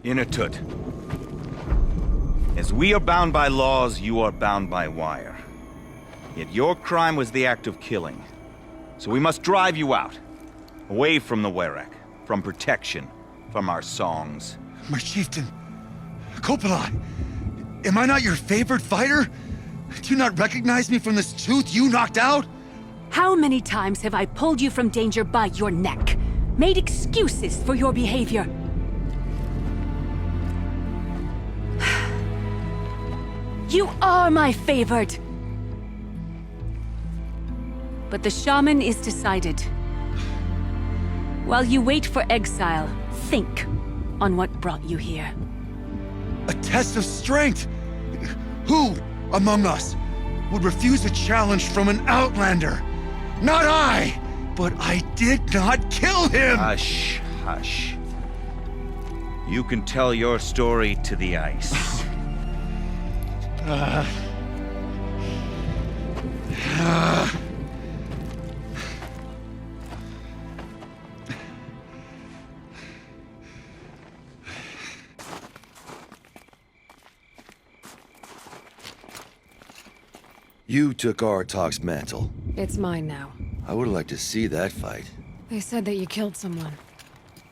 Inatut. As we are bound by laws, you are bound by wire. Yet your crime was the act of killing. So we must drive you out. Away from the Werek, from protection, from our songs. My chieftain, Kopalai, am I not your favorite fighter? Do you not recognize me from this tooth you knocked out? How many times have I pulled you from danger by your neck? Made excuses for your behavior? You are my favorite! But the Shaman is decided. While you wait for exile, think on what brought you here. A test of strength! Who among us would refuse a challenge from an outlander? Not I! But I did not kill him! Hush, hush. You can tell your story to the ice. You took Artok's mantle. It's mine now. I would like to see that fight. They said that you killed someone.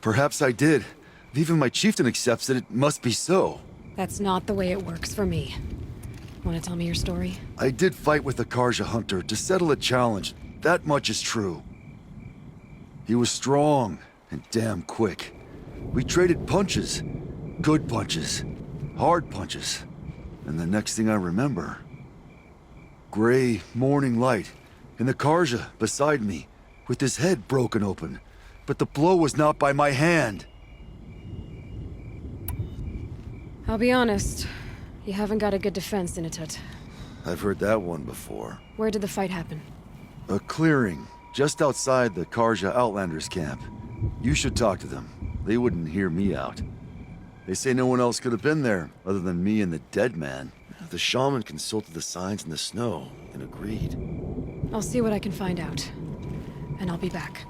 Perhaps I did. If even my chieftain accepts that it must be so. That's not the way it works for me. Want to tell me your story? I did fight with the Karja hunter to settle a challenge. That much is true. He was strong and damn quick. We traded punches. Good punches. Hard punches. And the next thing I remember... gray morning light, and the Karja beside me, with his head broken open. But the blow was not by my hand. I'll be honest. You haven't got a good defense, Inatut. I've heard that one before. Where did the fight happen? A clearing, just outside the Karja Outlanders camp. You should talk to them. They wouldn't hear me out. They say no one else could have been there, other than me and the dead man. The shaman consulted the signs in the snow and agreed. I'll see what I can find out. And I'll be back.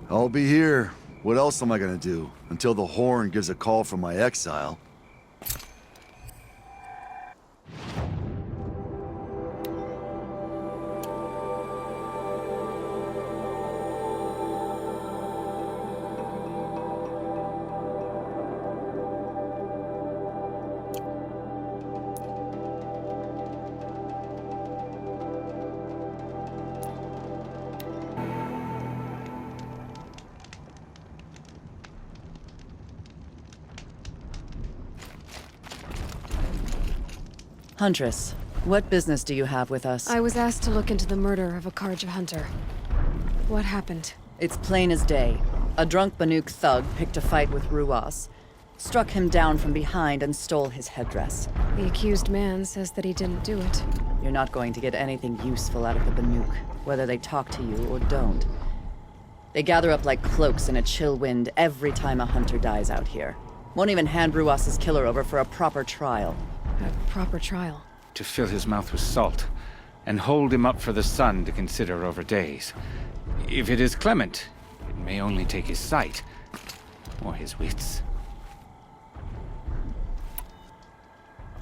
I'll be here. What else am I gonna do? Until the horn gives a call from my exile. Huntress, what business do you have with us? I was asked to look into the murder of a Karja hunter. What happened? It's plain as day. A drunk Banuk thug picked a fight with Ruas, struck him down from behind and stole his headdress. The accused man says that he didn't do it. You're not going to get anything useful out of the Banuk, whether they talk to you or don't. They gather up like cloaks in a chill wind every time a hunter dies out here. Won't even hand Ruas's killer over for a proper trial. A proper trial. To fill his mouth with salt, and hold him up for the sun to consider over days. If it is clement, it may only take his sight, or his wits.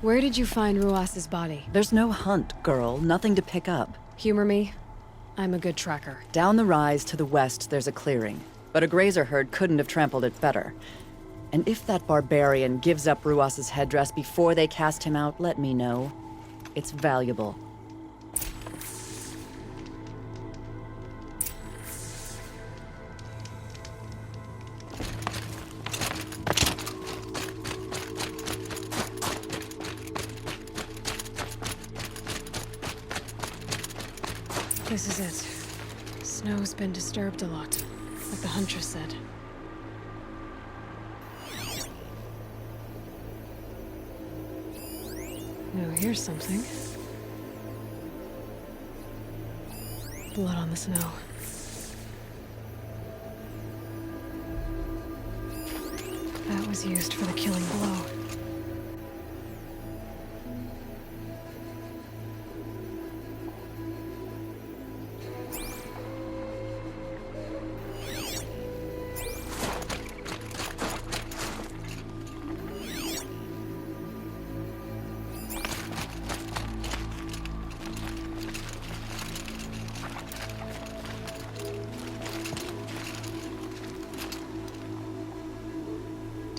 Where did you find Ruas's body? There's no hunt, girl. Nothing to pick up. Humor me. I'm a good tracker. Down the rise to the west, there's a clearing. But a grazer herd couldn't have trampled it better. And if that barbarian gives up Ruas's headdress before they cast him out, let me know. It's valuable. This is it. Snow's been disturbed a lot, like the Huntress said. Oh, here's something. Blood on the snow. That was used for the killing blow.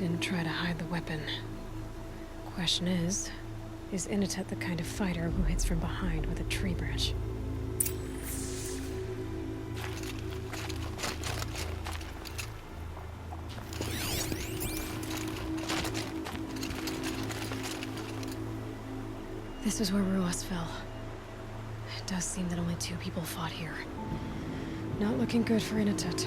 didn't try to hide the weapon. Question is Inatet the kind of fighter who hits from behind with a tree branch? This is where Ruas fell. It does seem that only 2 people fought here. Not looking good for Inatet.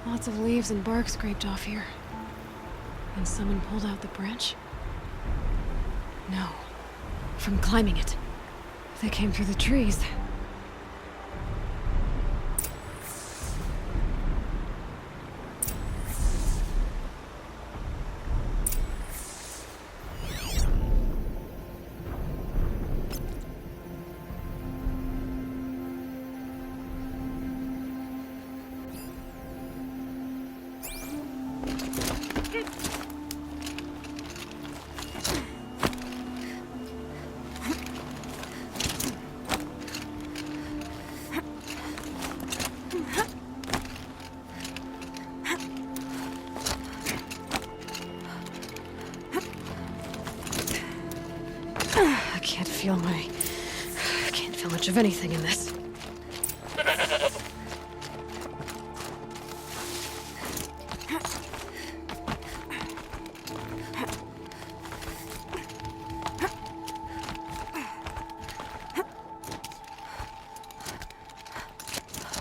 Lots of leaves and bark scraped off here. And someone pulled out the branch? No. From climbing it. They came through the trees. I can't feel much of anything in this.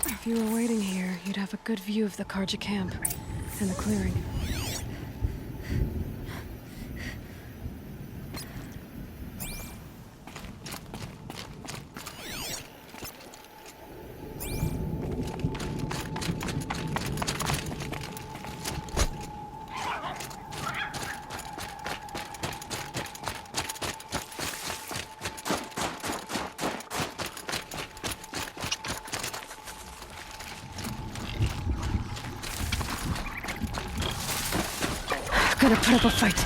If you were waiting here, you'd have a good view of the Karja camp and the clearing. Gotta put up a fight.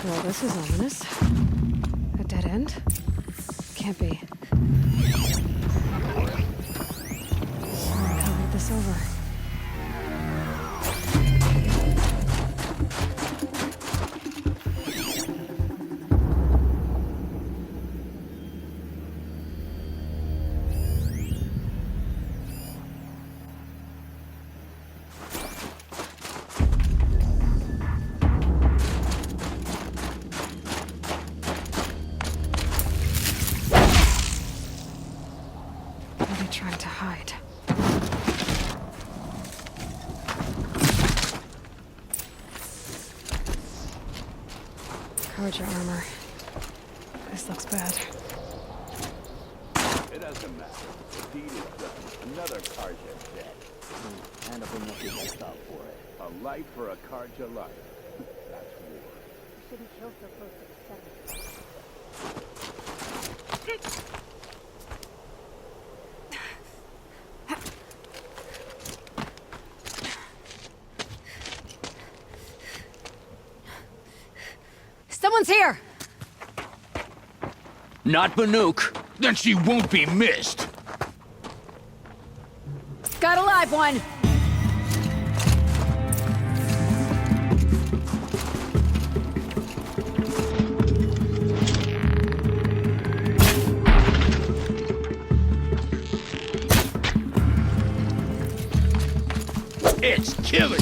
Well, this is ominous. A dead end? Can't be. Someone covered this over. Trying to hide. Karja armor. This looks bad. It doesn't matter. The deed is done. Another Karja is dead. And a Banuki gets out for it. A life for a Karja life. That's war. Shouldn't kill so close to the center. Someone's here! Not Banuk. Then she won't be missed. Got a live one! It's killing.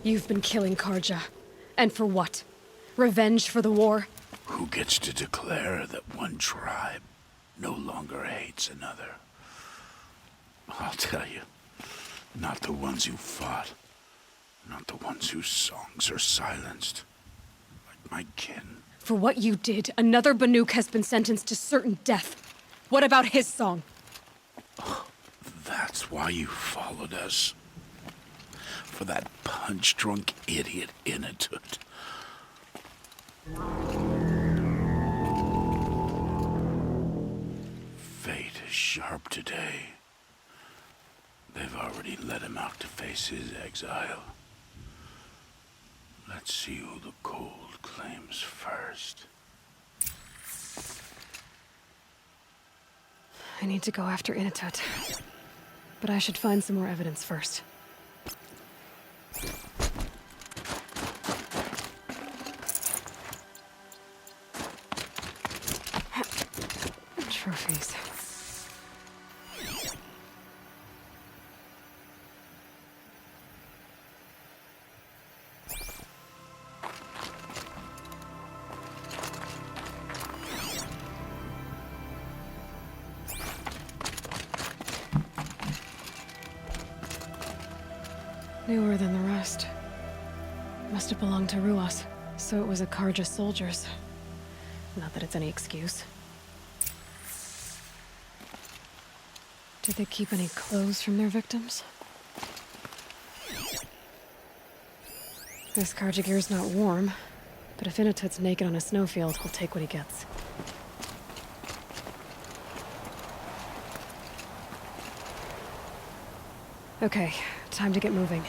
You've been killing Karja. And for what? Revenge for the war? Who gets to declare that one tribe no longer hates another? I'll tell you, not the ones who fought. Not the ones whose songs are silenced. Like my kin. For what you did, another Banuk has been sentenced to certain death. What about his song? That's why you followed us. For that punch-drunk idiot Inatut. Fate is sharp today. They've already let him out to face his exile. Let's see who the cold claims first. I need to go after Inatut. But I should find some more evidence first. Trophies. Newer than the rest. Must have belonged to Ruas, so it was a Karja soldiers. Not that it's any excuse. Did they keep any clothes from their victims? This Karja gear's not warm, but if Inatut's naked on a snowfield, he'll take what he gets. Okay, time to get moving.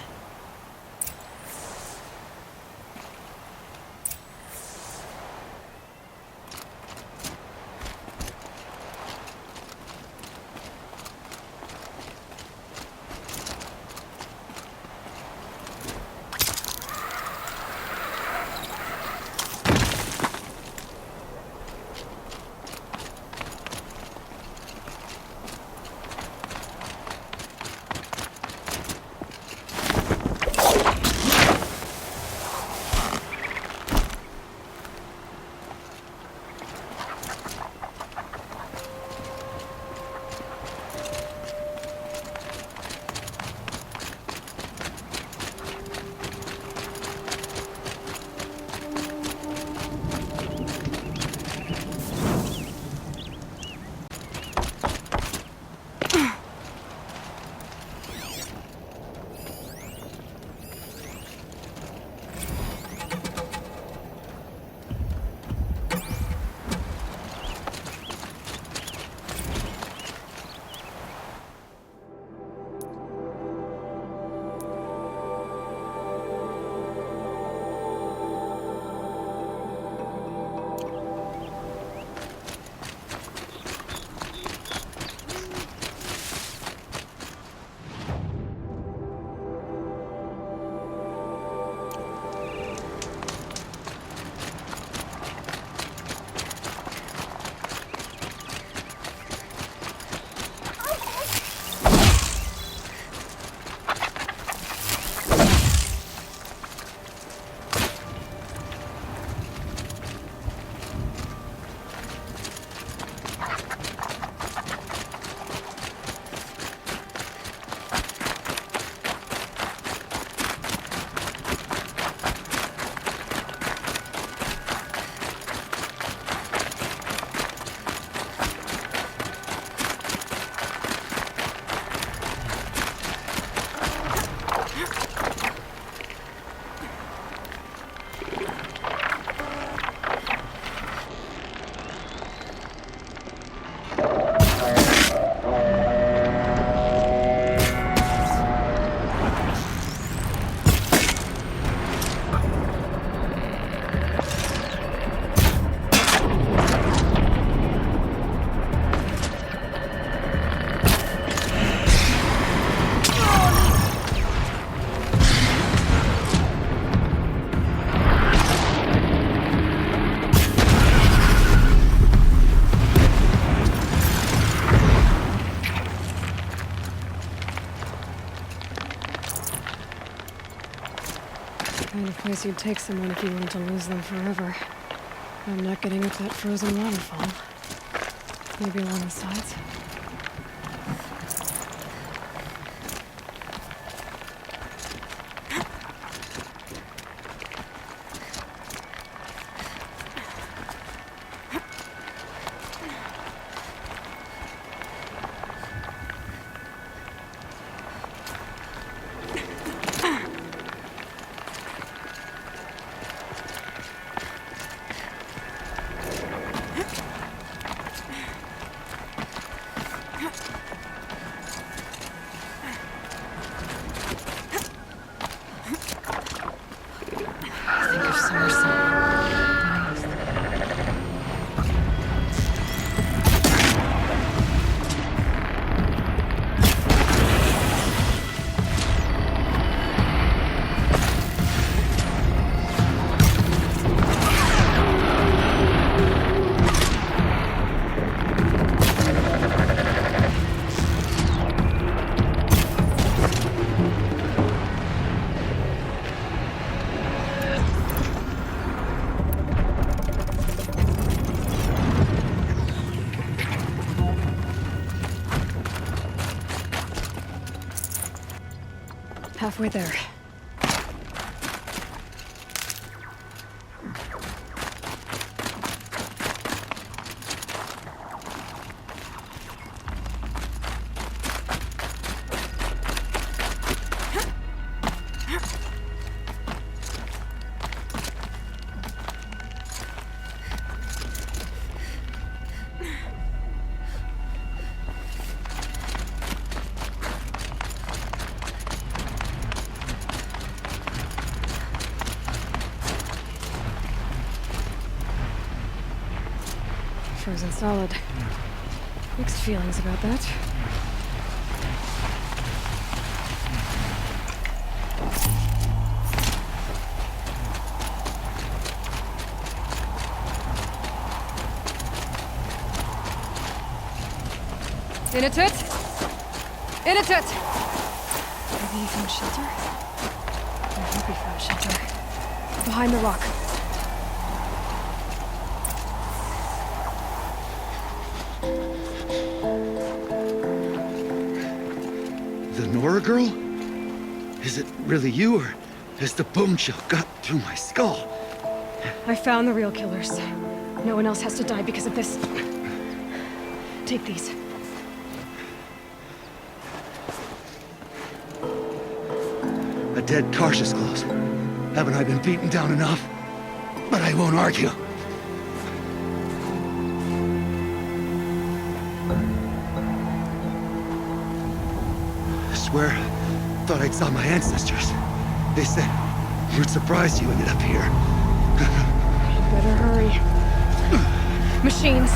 Kind of place you'd take someone if you wanted to lose them forever. I'm not getting up that frozen waterfall. Maybe along the sides? Halfway there. Frozen solid. Mixed feelings about that. Inatut! Inatut! Maybe he found shelter? I hope he found shelter. Behind the rock. The Nora girl? Is it really you, or has the bone chill got through my skull? I found the real killers. No one else has to die because of this. Take these. A dead Karja's close. Haven't I been beaten down enough? But I won't argue. I swear, thought I'd saw my ancestors. They said, we'd surprise you ended up here. You better hurry. Machines.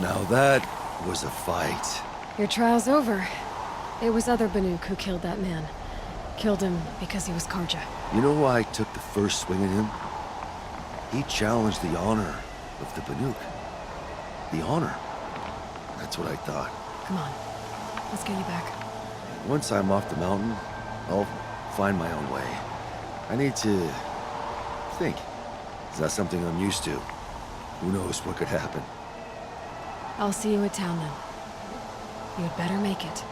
Now that was a fight. Your trial's over. It was other Banuk who killed that man. Killed him because he was Karja. You know why I took the first swing at him? He challenged the honor of the Banuk. The honor. That's what I thought. Come on. Let's get you back. Once I'm off the mountain, I'll find my own way. I need to think. Is that something I'm used to? Who knows what could happen? I'll see you at town then. You'd better make it.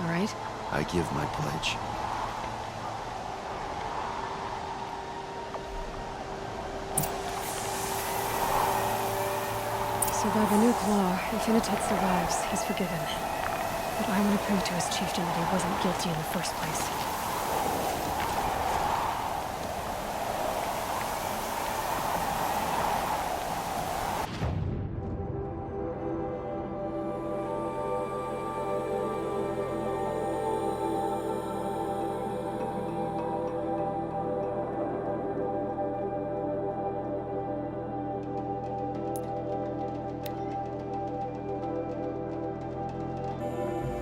All right? I give my pledge. So by Banuk law, if Inatut survives, he's forgiven. But I want to prove to his chieftain that he wasn't guilty in the first place.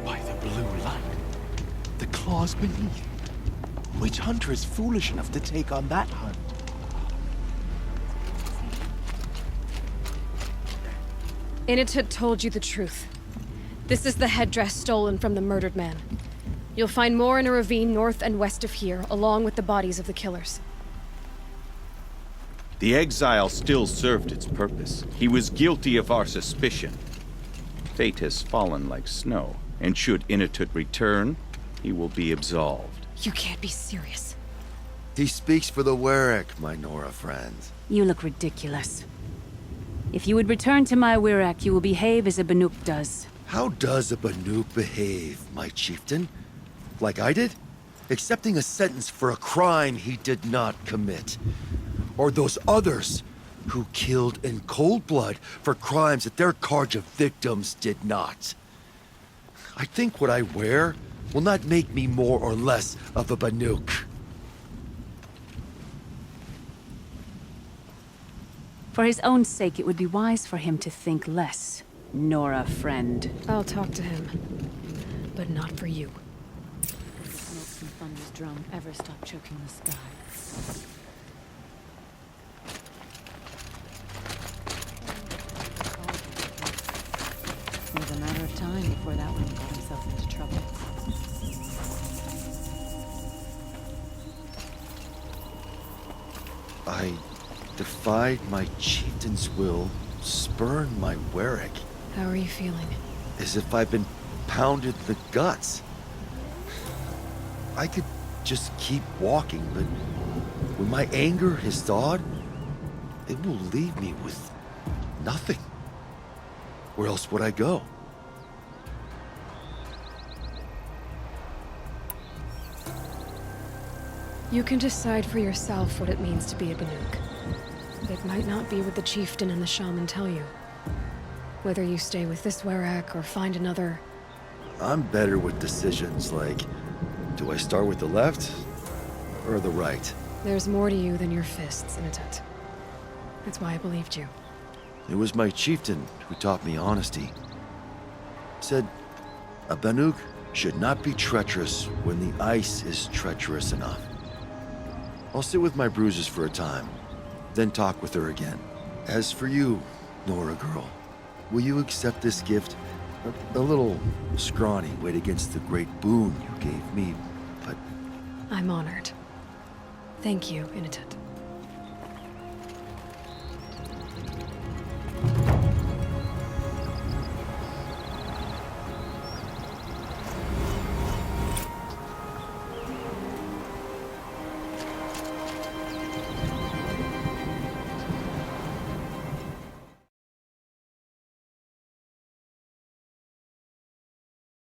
By the blue light. The claws beneath. Which hunter is foolish enough to take on that hunt? Inatut told you the truth. This is the headdress stolen from the murdered man. You'll find more in a ravine north and west of here, along with the bodies of the killers. The exile still served its purpose. He was guilty of our suspicion. Fate has fallen like snow, and should Inatut return, he will be absolved. You can't be serious. He speaks for the Warwick, my Nora friends. You look ridiculous. If you would return to my Wirrak, you will behave as a Banuk does. How does a Banuk behave, my chieftain? Like I did? Accepting a sentence for a crime he did not commit. Or those others who killed in cold blood for crimes that their Karja victims did not. I think what I wear will not make me more or less of a Banuk. For his own sake, it would be wise for him to think less. Nora, friend. I'll talk to him. But not for you. The smoke from Thunder's drum ever stop choking the sky? It was a matter of time before that one got himself into trouble. I defied my chieftain's will, spurned my Warwick, How are you feeling? as if I've been pounded in the guts. I could just keep walking, but when my anger has thawed, it will leave me with nothing. Where else would I go? You can decide for yourself what it means to be a Banuk. It might not be what the chieftain and the shaman tell you. Whether you stay with this Werak or find another... I'm better with decisions like, do I start with the left or the right? There's more to you than your fists, Inatet. That's why I believed you. It was my chieftain who taught me honesty. Said, a Banuk should not be treacherous when the ice is treacherous enough. I'll sit with my bruises for a time, then talk with her again. As for you, Nora girl, will you accept this gift? A little scrawny weighed against the great boon you gave me, but... I'm honored. Thank you, Inatet.